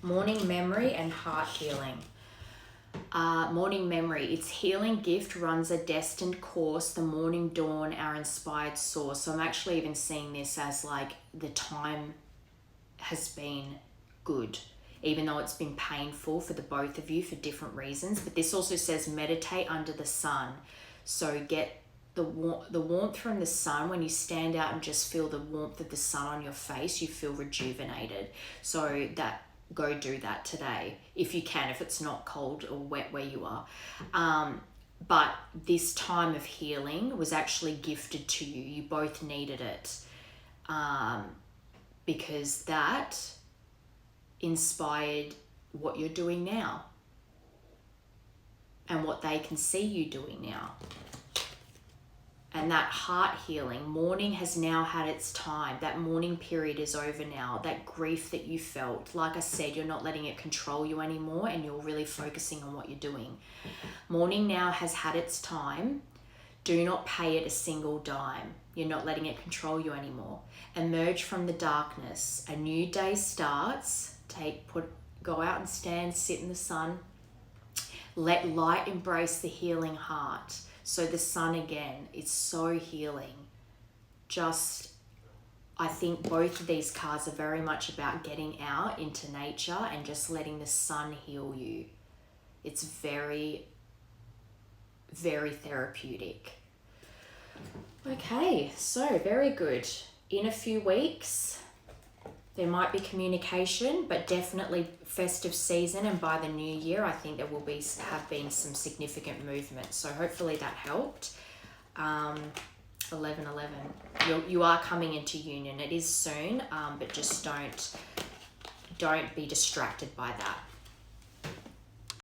Morning memory and heart healing. Morning memory, its healing gift runs a destined course, the morning dawn, our inspired source. So I'm actually even seeing this as like the time has been good, even though it's been painful for the both of you for different reasons. But this also says meditate under the sun. So get the warmth from the sun. When you stand out and just feel the warmth of the sun on your face, you feel rejuvenated. So that, go do that today if you can, if it's not cold or wet where you are. But this time of healing was actually gifted to you. You both needed it, because that inspired what you're doing now and what they can see you doing now. And that heart healing, mourning has now had its time. That mourning period is over now. That grief that you felt, like I said, you're not letting it control you anymore, and you're really focusing on what you're doing. Mourning now has had its time. Do not pay it a single dime. You're not letting it control you anymore. Emerge from the darkness. A new day starts. Go out and stand, sit in the sun. Let light embrace the healing heart. So the sun again is so healing. I think both of these cards are very much about getting out into nature and just letting the sun heal you. It's very, very therapeutic. Okay, so very good. In a few weeks, there might be communication, but definitely festive season, and by the new year, I think there will have been some significant movement. So hopefully that helped. 11:11. You are coming into union. It is soon, but just don't be distracted by that.